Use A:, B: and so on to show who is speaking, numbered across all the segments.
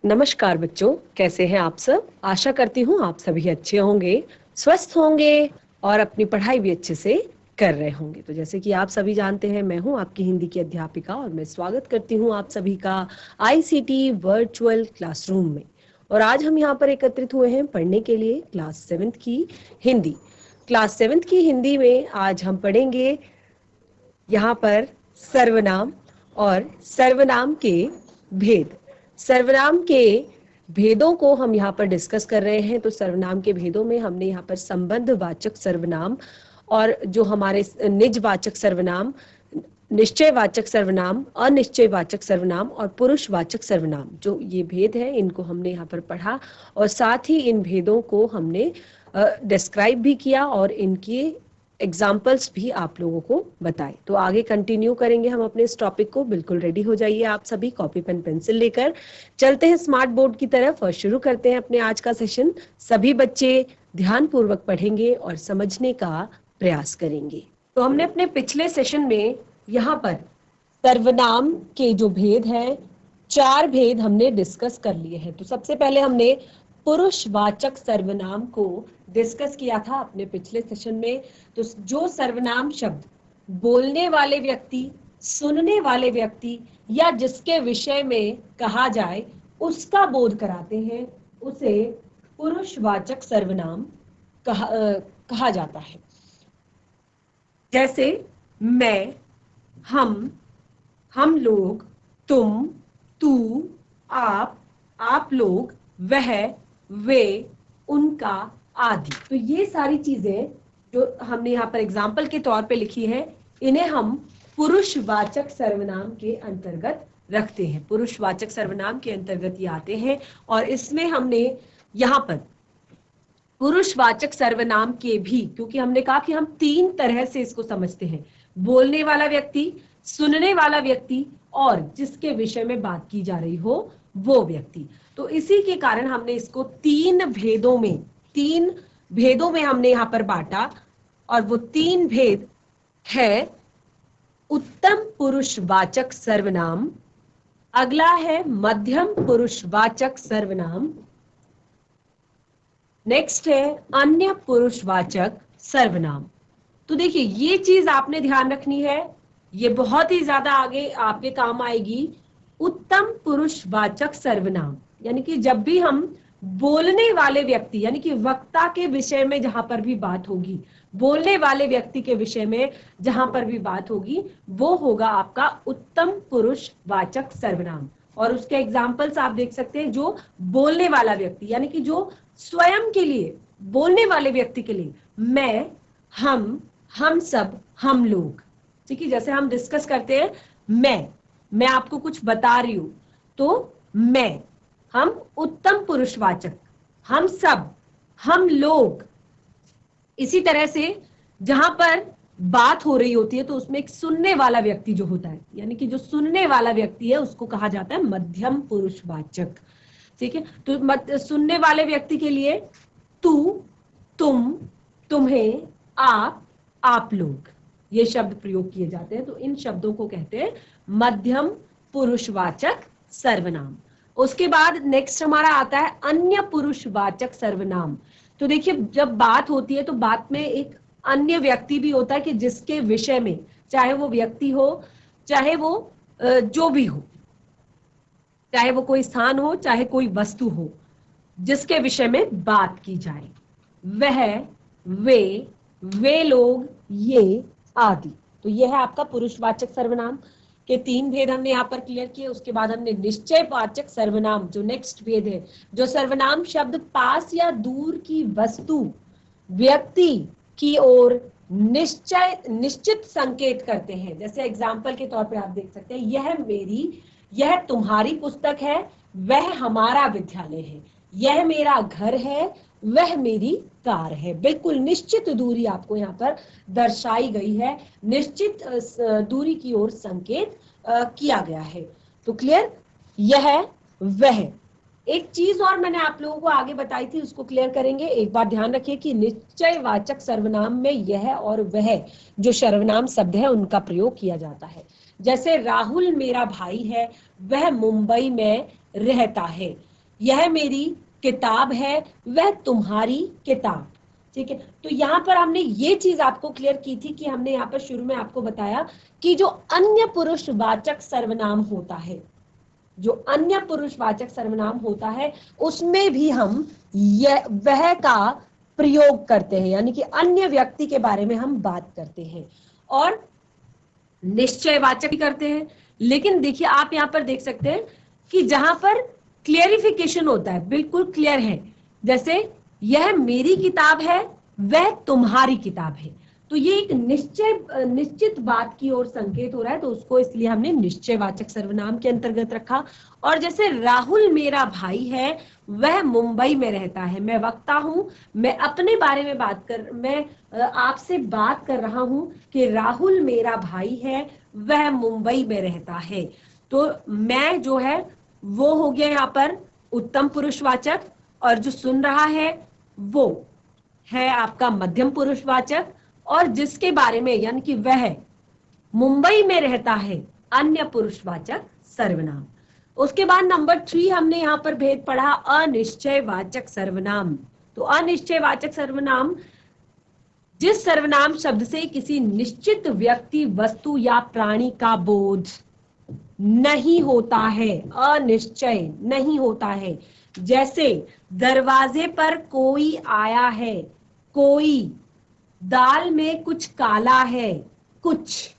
A: नमस्कार बच्चों, कैसे हैं आप सब। आशा करती हूँ आप सभी अच्छे होंगे, स्वस्थ होंगे और अपनी पढ़ाई भी अच्छे से कर रहे होंगे। तो जैसे कि आप सभी जानते हैं, मैं हूँ आपकी हिंदी की अध्यापिका और मैं स्वागत करती हूँ आप सभी का आईसीटी वर्चुअल क्लासरूम में। और आज हम यहाँ पर एकत्रित हुए हैं पढ़ने के लिए क्लास 7th की हिंदी। क्लास 7th की हिंदी में आज हम पढ़ेंगे यहाँ पर सर्वनाम और सर्वनाम के भेद। सर्वनाम के भेदों को हम यहाँ पर डिस्कस कर रहे हैं। तो सर्वनाम के भेदों में हमने यहाँ पर संबंधवाचक सर्वनाम और जो हमारे निजवाचक सर्वनाम, निश्चयवाचक सर्वनाम, अनिश्चयवाचक सर्वनाम और पुरुषवाचक सर्वनाम, जो ये भेद है, इनको हमने यहाँ पर पढ़ा और साथ ही इन भेदों को हमने डिस्क्राइब भी किया और इनकी एग्जाम्पल्स भी आप लोगों को बताए। तो आगे कंटिन्यू करेंगे हम अपने इस टॉपिक को। बिल्कुल रेडी हो जाइए आप सभी, कॉपी पेन पेंसिल लेकर चलते हैं स्मार्ट बोर्ड की तरफ और शुरू करते हैं अपने आज का सेशन। सभी बच्चे ध्यान पूर्वक पढ़ेंगे और समझने का प्रयास करेंगे। तो हमने अपने पिछले सेशन में यहाँ पर सर्वनाम के जो भेद हैं, 4 भेद हमने डिस्कस कर लिए हैं। तो सबसे पहले हमने पुरुषवाचक सर्वनाम को डिस्कस किया था अपने पिछले सेशन में। तो जो सर्वनाम शब्द बोलने वाले व्यक्ति, सुनने वाले व्यक्ति या जिसके विषय में कहा जाए उसका बोध कराते हैं, उसे पुरुषवाचक सर्वनाम कहा जाता है। जैसे मैं, हम लोग, तुम, तू, आप लोग, वह, वे, उनका आदि। तो ये सारी चीजें जो हमने यहाँ पर एग्जाम्पल के तौर पे लिखी है, इन्हें हम पुरुषवाचक सर्वनाम के अंतर्गत रखते हैं। पुरुषवाचक सर्वनाम के अंतर्गत ये आते हैं और इसमें हमने यहाँ पर पुरुषवाचक सर्वनाम के भी, क्योंकि हमने कहा कि हम 3 तरह से इसको समझते हैं, बोलने वाला व्यक्ति, सुनने वाला व्यक्ति और जिसके विषय में बात की जा रही हो वो व्यक्ति। तो इसी के कारण हमने इसको 3 भेदों में हमने यहाँ पर बांटा और वो 3 भेद है उत्तम पुरुषवाचक सर्वनाम, अगला है मध्यम पुरुषवाचक सर्वनाम, नेक्स्ट है अन्य पुरुषवाचक सर्वनाम। तो देखिए ये चीज आपने ध्यान रखनी है, ये बहुत ही ज्यादा आगे आपके काम आएगी। उत्तम पुरुषवाचक सर्वनाम यानी कि जब भी हम बोलने वाले व्यक्ति यानी कि वक्ता के विषय में जहां पर भी बात होगी, बोलने वाले व्यक्ति के विषय में जहां पर भी बात होगी, वो होगा आपका उत्तम पुरुषवाचक सर्वनाम। और उसके एग्जाम्पल्स आप देख सकते हैं। जो बोलने वाला व्यक्ति यानी कि जो स्वयं के लिए, बोलने वाले व्यक्ति के लिए, मैं, हम सब, हम लोग। ठीक है, जैसे हम डिस्कस करते हैं, मैं आपको कुछ बता रही हूं तो मैं, हम उत्तम पुरुषवाचक, हम सब, हम लोग। इसी तरह से जहां पर बात हो रही होती है तो उसमें एक सुनने वाला व्यक्ति जो होता है, यानी कि जो सुनने वाला व्यक्ति है उसको कहा जाता है मध्यम पुरुषवाचक। ठीक है, तो सुनने वाले व्यक्ति के लिए तू, तुम, तुम्हें, आप लोग, ये शब्द प्रयोग किए जाते हैं। तो इन शब्दों को कहते हैं मध्यम पुरुषवाचक सर्वनाम। उसके बाद नेक्स्ट हमारा आता है अन्य पुरुषवाचक सर्वनाम। तो देखिए जब बात होती है तो बात में एक अन्य व्यक्ति भी होता है कि जिसके विषय में, चाहे वो व्यक्ति हो, चाहे वो जो भी हो, चाहे वो कोई स्थान हो, चाहे कोई वस्तु हो, जिसके विषय में बात की जाए, वह, वे लोग, ये आदि। तो यह है आपका पुरुषवाचक सर्वनाम के 3 भेद हमने यहाँ पर क्लियर किए। उसके बाद हमने निश्चयवाचक सर्वनाम, जो नेक्स्ट भेद है, जो सर्वनाम शब्द पास या दूर की वस्तु, व्यक्ति की ओर निश्चित संकेत करते हैं। जैसे एग्जाम्पल के तौर पर आप देख सकते हैं, यह मेरी, यह तुम्हारी पुस्तक है, वह हमारा विद्यालय है, यह मेरा घर है, वह मेरी कार है। बिल्कुल निश्चित दूरी आपको यहाँ पर दर्शाई गई है, निश्चित दूरी की ओर संकेत किया गया है। तो क्लियर, यह, वह। एक चीज और मैंने आप लोगों को आगे बताई थी, उसको क्लियर करेंगे। एक बार ध्यान रखिए कि निश्चयवाचक सर्वनाम में यह और वह जो सर्वनाम शब्द है उनका प्रयोग किया जाता है। जैसे राहुल मेरा भाई है, वह मुंबई में रहता है। यह मेरी किताब है, वह तुम्हारी किताब। ठीक है, तो यहाँ पर हमने ये चीज आपको क्लियर की थी कि हमने यहाँ पर शुरू में आपको बताया कि जो अन्य पुरुषवाचक सर्वनाम होता है, जो अन्य पुरुषवाचक सर्वनाम होता है, उसमें भी हम यह वह का प्रयोग करते हैं, यानी कि अन्य व्यक्ति के बारे में हम बात करते हैं और निश्चयवाचक भी करते हैं। लेकिन देखिए आप यहाँ पर देख सकते हैं कि जहां पर क्लियरिफिकेशन होता है, बिल्कुल क्लियर है, जैसे यह मेरी किताब है, वह तुम्हारी किताब है, तो ये एक निश्चित बात की ओर संकेत हो रहा है, तो उसको इसलिए हमने निश्चयवाचक सर्वनाम के अंतर्गत रखा। और जैसे राहुल मेरा भाई है, वह मुंबई में रहता है, मैं वक्ता हूं, मैं अपने बारे में मैं आपसे बात कर रहा हूं कि राहुल मेरा भाई है, वह मुंबई में रहता है। तो मैं जो है वो हो गया यहाँ पर उत्तम पुरुषवाचक, और जो सुन रहा है वो है आपका मध्यम पुरुषवाचक, और जिसके बारे में यानी कि वह मुंबई में रहता है अन्य पुरुषवाचक सर्वनाम। उसके बाद नंबर 3 हमने यहाँ पर भेद पढ़ा अनिश्चयवाचक सर्वनाम। तो अनिश्चयवाचक सर्वनाम जिस सर्वनाम शब्द से किसी निश्चित व्यक्ति, वस्तु या प्राणी का बोध नहीं होता है, अनिश्चय नहीं होता है। जैसे दरवाजे पर कोई आया है, कोई, दाल में कुछ काला है, कुछ।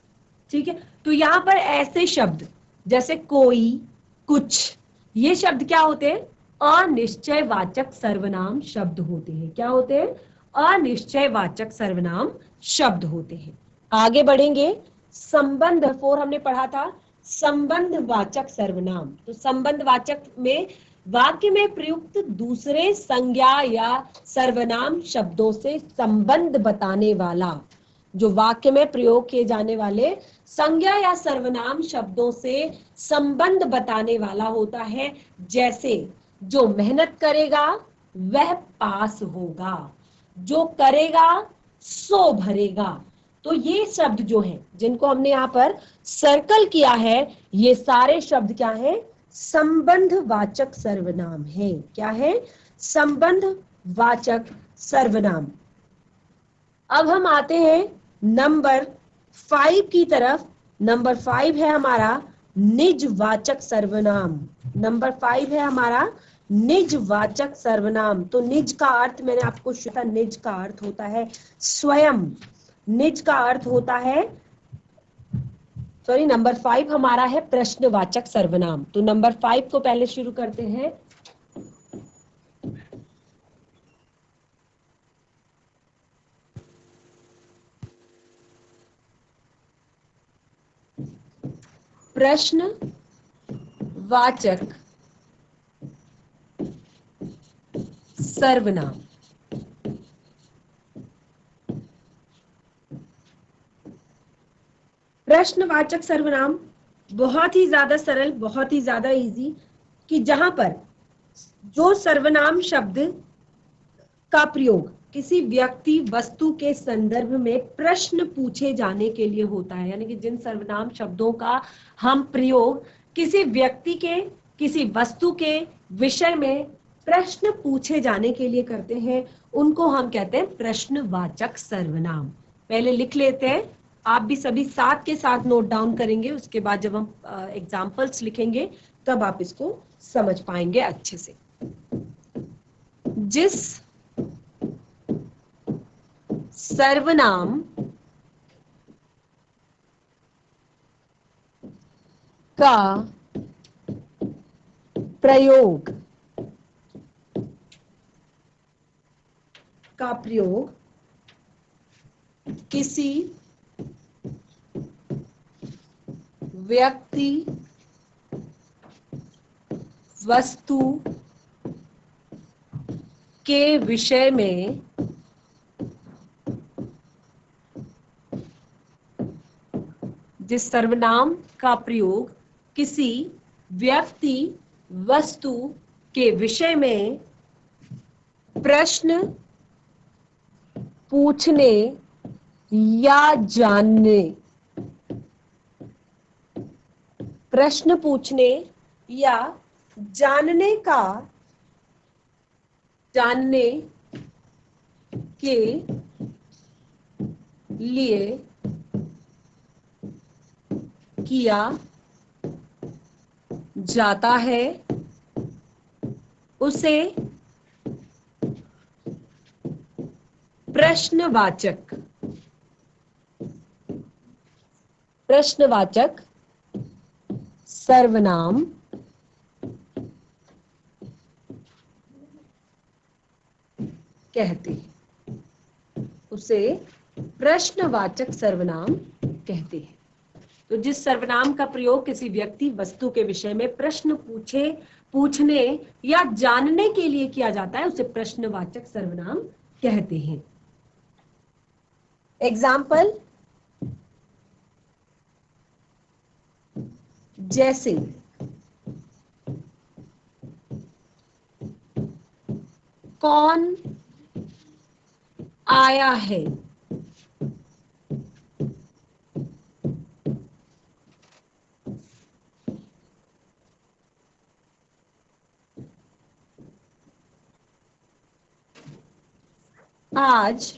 A: ठीक है, तो यहां पर ऐसे शब्द जैसे कोई, कुछ, ये शब्द क्या होते हैं? अनिश्चयवाचक सर्वनाम शब्द होते हैं। क्या होते हैं? अनिश्चयवाचक सर्वनाम शब्द होते हैं। आगे बढ़ेंगे, संबंध 4 हमने पढ़ा था, संबंधवाचक सर्वनाम। तो संबंधवाचक में वाक्य में प्रयुक्त दूसरे संज्ञा या सर्वनाम शब्दों से संबंध बताने वाला, जो वाक्य में प्रयोग किए जाने वाले संज्ञा या सर्वनाम शब्दों से संबंध बताने वाला होता है। जैसे जो मेहनत करेगा वह पास होगा, जो करेगा सो भरेगा। तो ये शब्द जो हैं जिनको हमने यहाँ पर सर्कल किया है, ये सारे शब्द क्या है? संबंधवाचक सर्वनाम है। क्या है? संबंधवाचक सर्वनाम। अब हम आते हैं नंबर 5 की तरफ। नंबर 5 है हमारा निजवाचक सर्वनाम। नंबर 5 है हमारा निजवाचक सर्वनाम। तो निज का अर्थ मैंने आपको शुरू, निज का अर्थ होता है स्वयं, निज का अर्थ होता है, सॉरी, नंबर 5 हमारा है प्रश्नवाचक सर्वनाम। तो नंबर 5 को पहले शुरू करते हैं। प्रश्नवाचक सर्वनाम। प्रश्नवाचक सर्वनाम बहुत ही ज्यादा सरल, बहुत ही ज्यादा इजी, कि जहां पर जो सर्वनाम शब्द का प्रयोग किसी व्यक्ति, वस्तु के संदर्भ में प्रश्न पूछे जाने के लिए होता है, यानी कि जिन सर्वनाम शब्दों का हम प्रयोग किसी व्यक्ति के, किसी वस्तु के विषय में प्रश्न पूछे जाने के लिए करते हैं, उनको हम कहते हैं प्रश्नवाचक सर्वनाम। पहले लिख लेते हैं, आप भी सभी साथ के साथ नोट डाउन करेंगे, उसके बाद जब हम एग्जाम्पल्स लिखेंगे तब आप इसको समझ पाएंगे अच्छे से। जिस सर्वनाम का प्रयोग किसी व्यक्ति, वस्तु के विषय में जिस सर्वनाम का प्रयोग किसी व्यक्ति, वस्तु के विषय में प्रश्न पूछने या जानने, प्रश्न पूछने या जानने का जानने के लिए किया जाता है उसे प्रश्नवाचक सर्वनाम कहते हैं। उसे प्रश्नवाचक सर्वनाम कहते हैं। तो जिस सर्वनाम का प्रयोग किसी व्यक्ति वस्तु के विषय में प्रश्न पूछने या जानने के लिए किया जाता है उसे प्रश्नवाचक सर्वनाम कहते हैं। एग्जाम्पल, जैसे कौन आया है, आज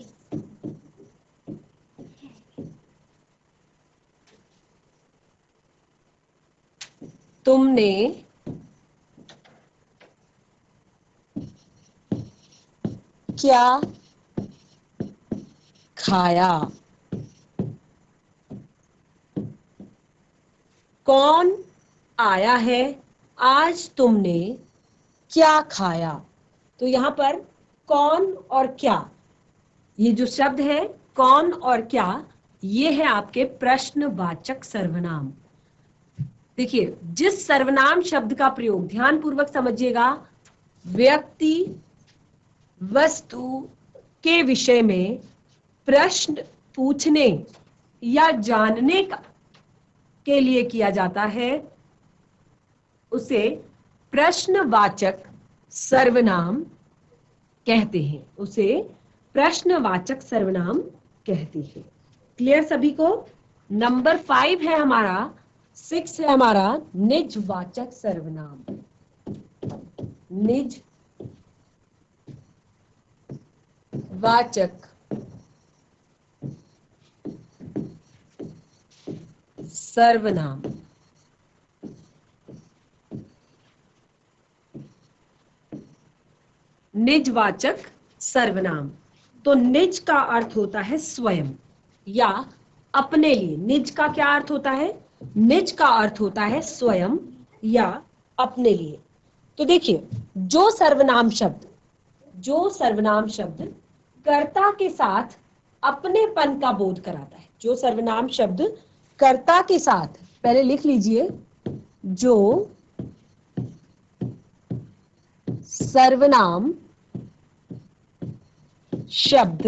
A: तुमने क्या खाया। कौन आया है, आज तुमने क्या खाया। तो यहां पर कौन और क्या, ये जो शब्द है कौन और क्या, ये है आपके प्रश्नवाचक सर्वनाम। देखिए, जिस सर्वनाम शब्द का प्रयोग, ध्यान पूर्वक समझिएगा, व्यक्ति वस्तु के विषय में प्रश्न पूछने या जानने के लिए किया जाता है उसे प्रश्नवाचक सर्वनाम कहते हैं। उसे प्रश्नवाचक सर्वनाम कहते हैं। क्लियर सभी को? नंबर 5 है हमारा, 6 है हमारा निजवाचक सर्वनाम। निजवाचक सर्वनाम। निजवाचक सर्वनाम, तो निज का अर्थ होता है स्वयं या अपने लिए। निज का क्या अर्थ होता है? निज का अर्थ होता है स्वयं या अपने लिए। तो देखिए, जो सर्वनाम शब्द कर्ता के साथ अपनेपन का बोध कराता है, जो सर्वनाम शब्द कर्ता के साथ, पहले लिख लीजिए, जो सर्वनाम शब्द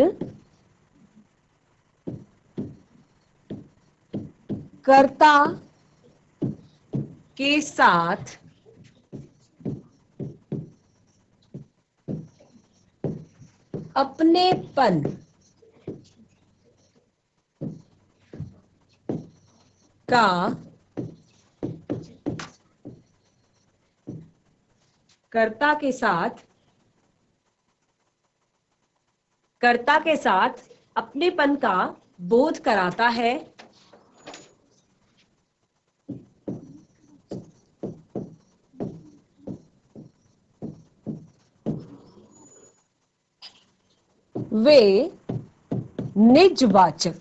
A: कर्ता के साथ अपनेपन का कर्ता के साथ अपनेपन का बोध कराता है, वे निजवाचक,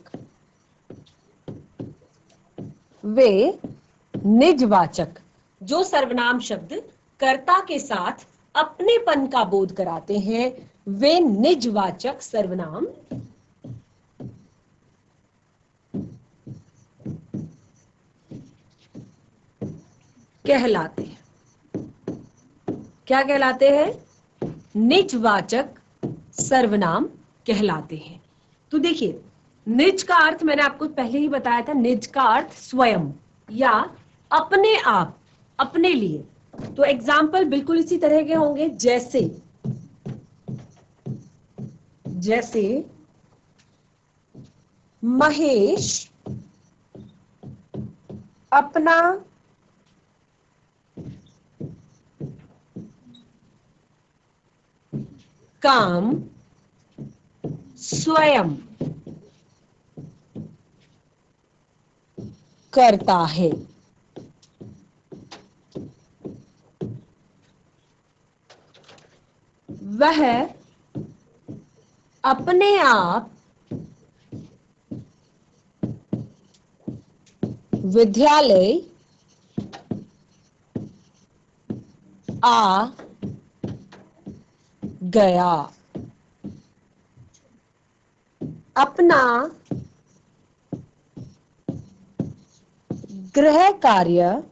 A: जो सर्वनाम शब्द कर्ता के साथ अपनेपन का बोध कराते हैं, वे निजवाचक सर्वनाम कहलाते हैं। क्या कहलाते हैं? निजवाचक सर्वनाम कहलाते हैं। तो देखिए, निज का अर्थ मैंने आपको पहले ही बताया था, निज का अर्थ स्वयं या अपने आप, अपने लिए। तो एग्जाम्पल बिल्कुल इसी तरह के होंगे, जैसे महेश अपना काम स्वयं करता है। वह अपने आप विद्यालय आ गया। अपना गृह कार्य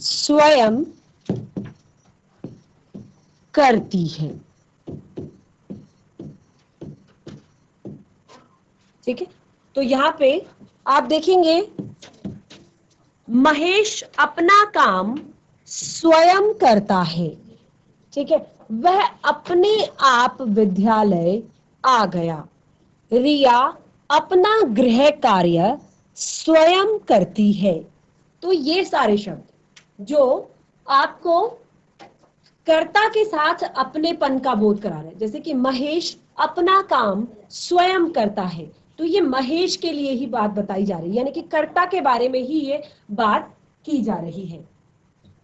A: स्वयं करती है। ठीक है, तो यहां पे आप देखेंगे महेश अपना काम स्वयं करता है। ठीक है, वह अपने आप विद्यालय आ गया। रिया अपना गृह कार्य स्वयं करती है। तो ये सारे शब्द जो आपको कर्ता के साथ अपनेपन का बोध करा रहे हैं, जैसे कि महेश अपना काम स्वयं करता है, तो ये महेश के लिए ही बात बताई जा रही है, यानी कि कर्ता के बारे में ही ये बात की जा रही है।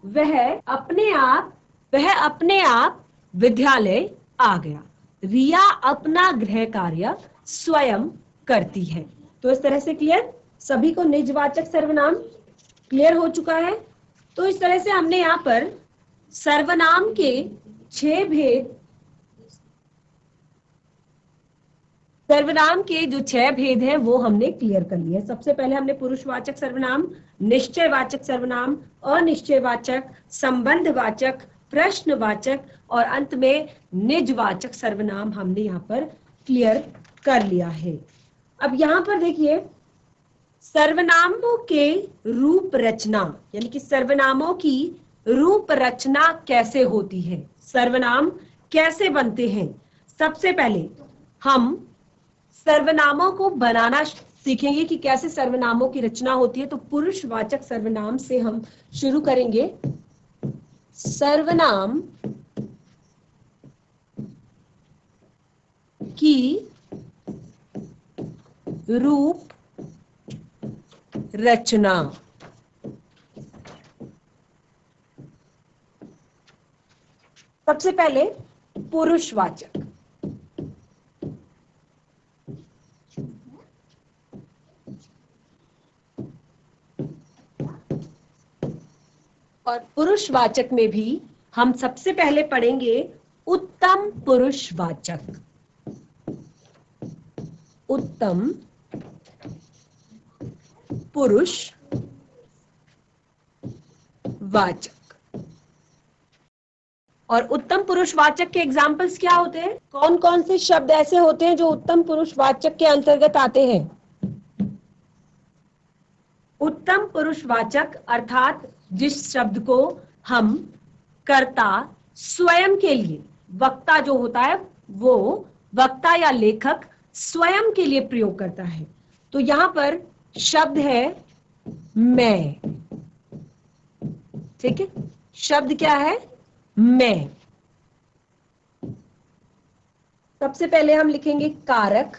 A: वह अपने आप विद्यालय आ गया। रिया अपना गृह कार्य स्वयं करती है। तो इस तरह से क्लियर, सभी को निजवाचक सर्वनाम क्लियर हो चुका है। तो इस तरह से हमने यहाँ पर सर्वनाम के 6 भेद, सर्वनाम के जो 6 भेद हैं वो हमने क्लियर कर लिए। सबसे पहले हमने पुरुषवाचक सर्वनाम, निश्चयवाचक सर्वनाम, अनिश्चयवाचक, संबंधवाचक, प्रश्नवाचक और अंत में निजवाचक सर्वनाम हमने यहाँ पर क्लियर कर लिया है। अब यहाँ पर देखिए सर्वनामों के रूप रचना, यानी कि सर्वनामों की रूप रचना कैसे होती है, सर्वनाम कैसे बनते हैं। सबसे पहले हम सर्वनामों को बनाना सीखेंगे कि कैसे सर्वनामों की रचना होती है। तो पुरुषवाचक सर्वनाम से हम शुरू करेंगे। सर्वनाम की रूप रचना। सबसे पहले पुरुषवाचक, और पुरुषवाचक में भी हम सबसे पहले पढ़ेंगे उत्तम पुरुषवाचक। उत्तम पुरुषवाचक। और उत्तम पुरुषवाचक के एग्जाम्पल्स क्या होते हैं, कौन कौन से शब्द ऐसे होते हैं जो उत्तम पुरुषवाचक के अंतर्गत आते हैं। उत्तम पुरुषवाचक अर्थात जिस शब्द को हम कर्ता स्वयं के लिए, वक्ता जो होता है वो वक्ता या लेखक स्वयं के लिए प्रयोग करता है। तो यहां पर शब्द है मैं। ठीक है, शब्द क्या है, मैं। सबसे पहले हम लिखेंगे कारक,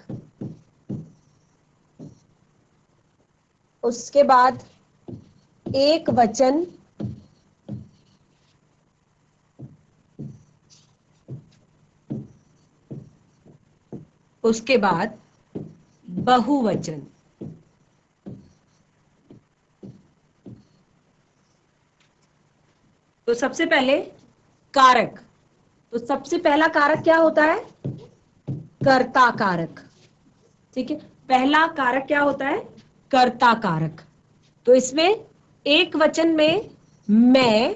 A: उसके बाद एक वचन, उसके बाद बहुवचन। तो सबसे पहले कारक, तो सबसे पहला कारक क्या होता है, कर्ता कारक। ठीक है, पहला कारक क्या होता है, कर्ता कारक। तो इसमें एक वचन में मैं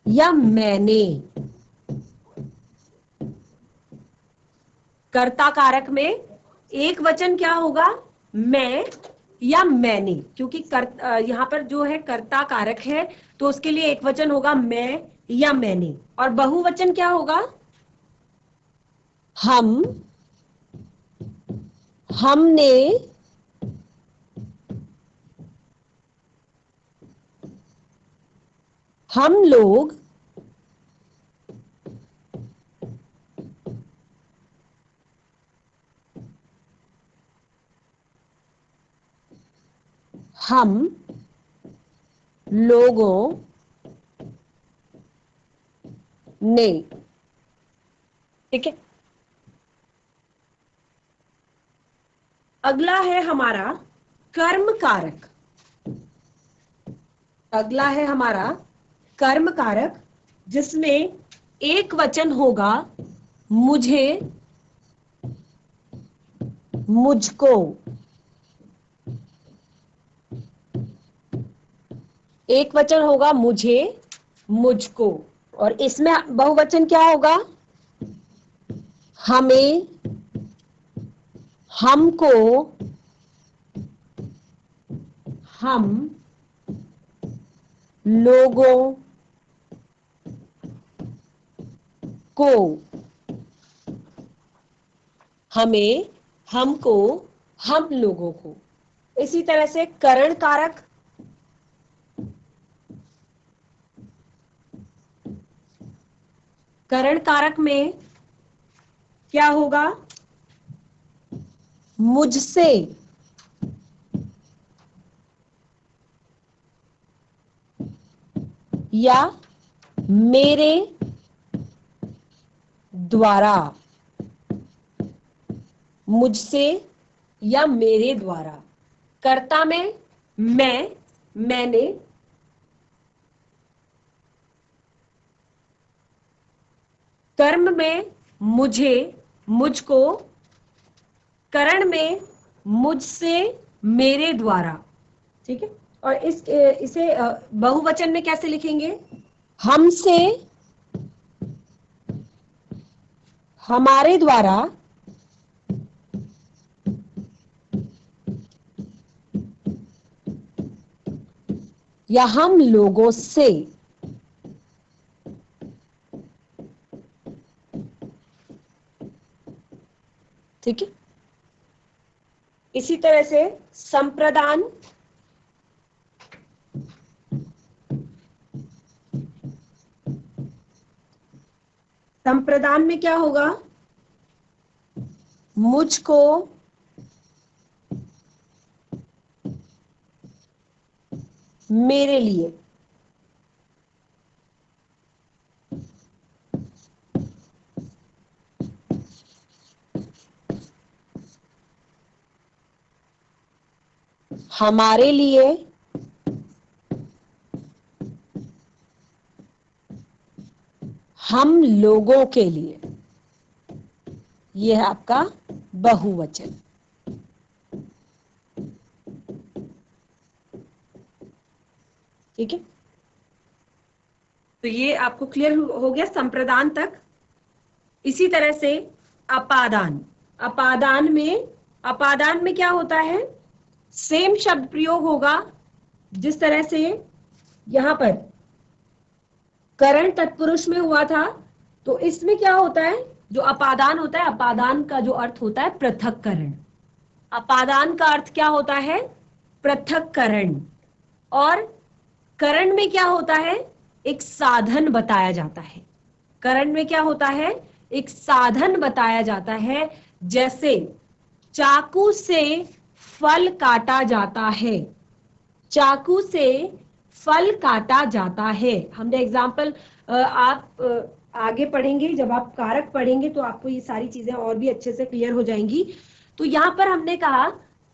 A: या मैंने, कर्ता कारक में एक वचन क्या होगा, मैं या मैंने, क्योंकि यहाँ पर जो है कर्ता कारक है तो उसके लिए एक वचन होगा मैं या मैंने। और बहुवचन क्या होगा, हम, हमने, हम लोग हम लोगों ने, ठीक है। अगला है हमारा कर्म कारक। अगला है हमारा कर्म कारक, जिसमें एक वचन होगा मुझे, मुझको। एक वचन होगा मुझे, मुझको, और इसमें बहुवचन क्या होगा? हमें, हमको, हम लोगों को। हमें, हमको, हम लोगों को। इसी तरह से करण कारक। करण कारक में क्या होगा? मुझसे, या मेरे द्वारा। मुझसे या मेरे द्वारा। कर्ता में मैं, मैंने। कर्म में मुझे, मुझको। करण में मुझसे, मेरे द्वारा, ठीक है। और इसे बहुवचन में कैसे लिखेंगे? हमसे, हमारे द्वारा, या हम लोगों से। ठीक है। इसी तरह से संप्रदान। संप्रदान में क्या होगा? मुझको, मेरे लिए। हमारे लिए, हम लोगों के लिए। यह है आपका बहुवचन। ठीक है। तो ये आपको क्लियर हो गया संप्रदान तक। इसी तरह से अपादान। अपादान में क्या होता है? सेम शब्द प्रयोग होगा जिस तरह से यहां पर करण तत्पुरुष में हुआ था। तो इसमें क्या होता है? जो अपादान होता है, अपादान का जो अर्थ होता है पृथक्करण। अपादान का अर्थ क्या होता है? पृथक्करण। और करण में क्या होता है? एक साधन बताया जाता है। करण में क्या होता है? एक साधन बताया जाता है। जैसे चाकू से फल काटा जाता है। चाकू से फल काटा जाता है। हमने एग्जाम्पल, आप आगे पढ़ेंगे, जब आप कारक पढ़ेंगे तो आपको ये सारी चीजें और भी अच्छे से क्लियर हो जाएंगी। तो यहां पर हमने कहा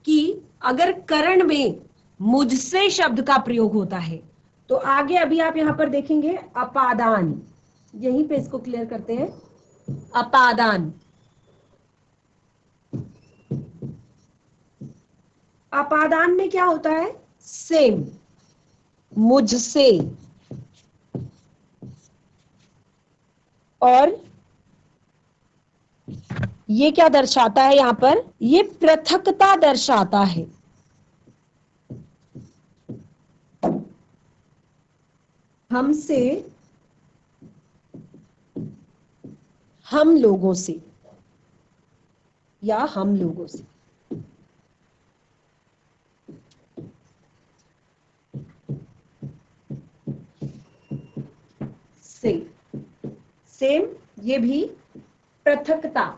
A: कि अगर करण में मुझसे शब्द का प्रयोग होता है तो आगे अभी आप यहां पर देखेंगे अपादान। यहीं पे इसको क्लियर करते हैं। अपादान। अपादान में क्या होता है? सेम, मुझसे। और ये क्या दर्शाता है? यहां पर ये पृथकता दर्शाता है। हमसे, हम लोगों से, या हम लोगों से। से, सेम, ये भी पृथकता,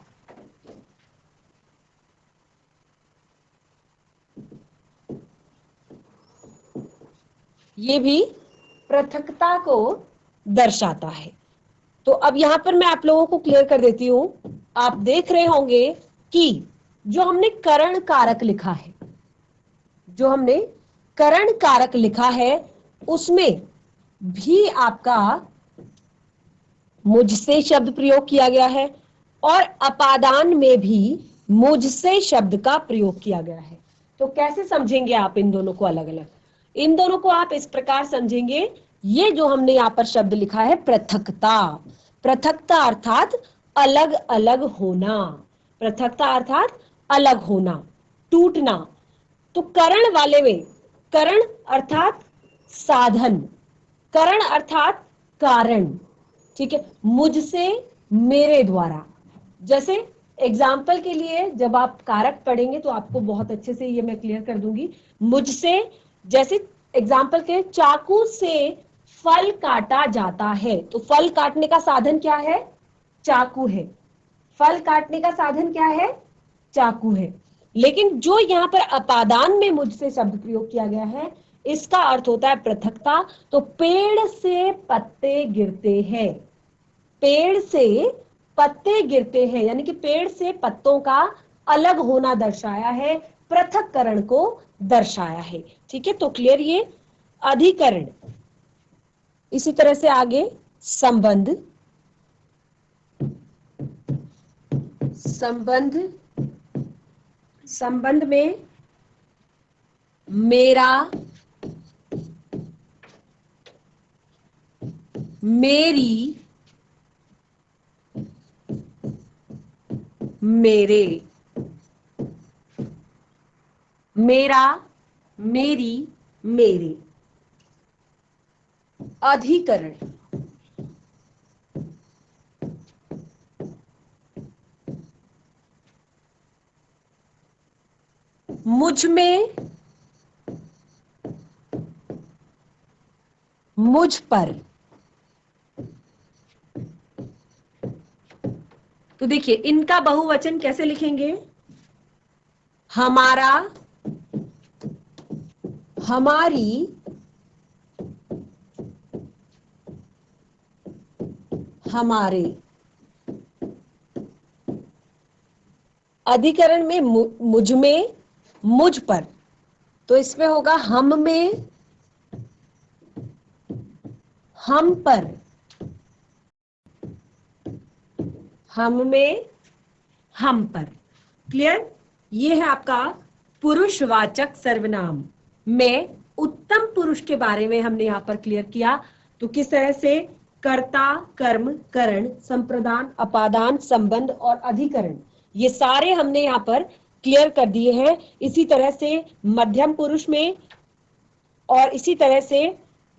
A: ये भी पृथकता को दर्शाता है। तो अब यहां पर मैं आप लोगों को क्लियर कर देती हूं। आप देख रहे होंगे कि जो हमने करण कारक लिखा है, जो हमने करण कारक लिखा है, उसमें भी आपका मुझसे शब्द प्रयोग किया गया है और अपादान में भी मुझसे शब्द का प्रयोग किया गया है। तो कैसे समझेंगे आप इन दोनों को अलग अलग? इन दोनों को आप इस प्रकार समझेंगे, ये जो हमने यहाँ पर शब्द लिखा है पृथकता, पृथकता अर्थात अलग अलग होना, पृथकता अर्थात अलग होना, टूटना। तो करण वाले में, करण अर्थात साधन, करण अर्थात कारण, ठीक है, मुझसे, मेरे द्वारा। जैसे एग्जाम्पल के लिए जब आप कारक पढ़ेंगे तो आपको बहुत अच्छे से ये मैं क्लियर कर दूंगी। मुझसे, जैसे एग्जाम्पल के चाकू से फल काटा जाता है, तो फल काटने का साधन क्या है? चाकू है। फल काटने का साधन क्या है? चाकू है। लेकिन जो यहाँ पर अपादान में मुझसे शब्द प्रयोग किया गया है, इसका अर्थ होता है पृथकता। तो पेड़ से पत्ते गिरते हैं, पेड़ से पत्ते गिरते हैं, यानी कि पेड़ से पत्तों का अलग होना दर्शाया है, पृथक्करण को दर्शाया है। ठीक है, तो क्लियर ये अधिकरण। इसी तरह से आगे संबंध, संबंध, संबंध में मेरा, मेरी, मेरे, मेरा, मेरी, मेरे, अधिकरण। मुझ में, मुझ पर। तो देखिए इनका बहुवचन कैसे लिखेंगे? हमारा, हमारी, हमारे। अधिकरण में मुझ में, मुझ पर, तो इसमें होगा हम में, हम पर, हम में, हम पर। क्लियर? ये है आपका पुरुषवाचक सर्वनाम में उत्तम पुरुष के बारे में हमने यहां पर क्लियर किया। तो किस तरह से कर्ता, कर्म, करण, संप्रदान, अपादान, संबंध और अधिकरण, ये सारे हमने यहाँ पर क्लियर कर दिए हैं। इसी तरह से मध्यम पुरुष में और इसी तरह से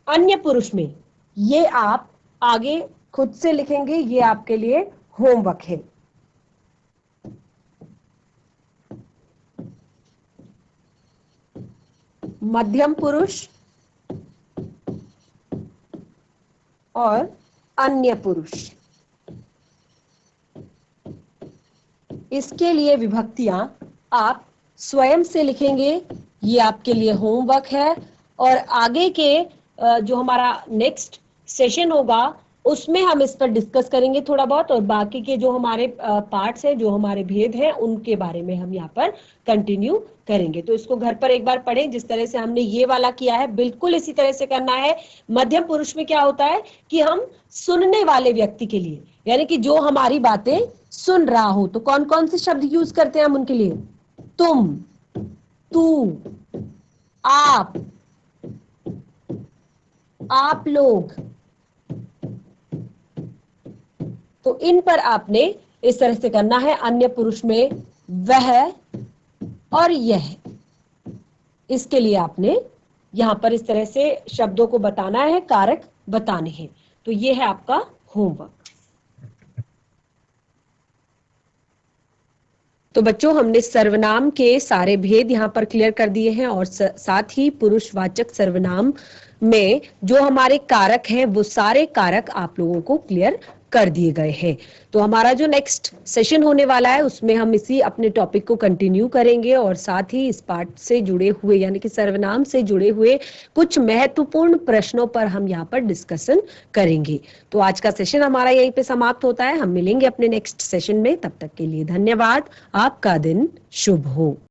A: अन्य पुरुष में, ये आप आगे खुद से लिखेंगे, ये आपके लिए होमवर्क है। मध्यम पुरुष और अन्य पुरुष, इसके लिए विभक्तियां आप स्वयं से लिखेंगे, ये आपके लिए होमवर्क है। और आगे के जो हमारा नेक्स्ट सेशन होगा उसमें हम इस पर डिस्कस करेंगे थोड़ा बहुत, और बाकी के जो हमारे पार्ट्स हैं, जो हमारे भेद हैं, उनके बारे में हम यहाँ पर कंटिन्यू करेंगे। तो इसको घर पर एक बार पढ़ें, जिस तरह से हमने ये वाला किया है बिल्कुल इसी तरह से करना है। मध्यम पुरुष में क्या होता है कि हम सुनने वाले व्यक्ति के लिए, यानी कि जो हमारी बातें सुन रहा हो, तो कौन कौन से शब्द यूज करते हैं हम उनके लिए? तुम, तू, आप लोग। तो इन पर आपने इस तरह से करना है। अन्य पुरुष में वह और यह, इसके लिए आपने यहां पर इस तरह से शब्दों को बताना है, कारक बताने हैं। तो ये है आपका होमवर्क। तो बच्चों हमने सर्वनाम के सारे भेद यहाँ पर क्लियर कर दिए हैं, और साथ ही पुरुषवाचक सर्वनाम में जो हमारे कारक हैं वो सारे कारक आप लोगों को क्लियर कर दिए गए हैं। तो हमारा जो नेक्स्ट सेशन होने वाला है उसमें हम इसी अपने टॉपिक को कंटिन्यू करेंगे और साथ ही इस पार्ट से जुड़े हुए यानी कि सर्वनाम से जुड़े हुए कुछ महत्वपूर्ण प्रश्नों पर हम यहाँ पर डिस्कशन करेंगे। तो आज का सेशन हमारा यहीं पे समाप्त होता है। हम मिलेंगे अपने नेक्स्ट सेशन में, तब तक के लिए धन्यवाद। आपका दिन शुभ हो।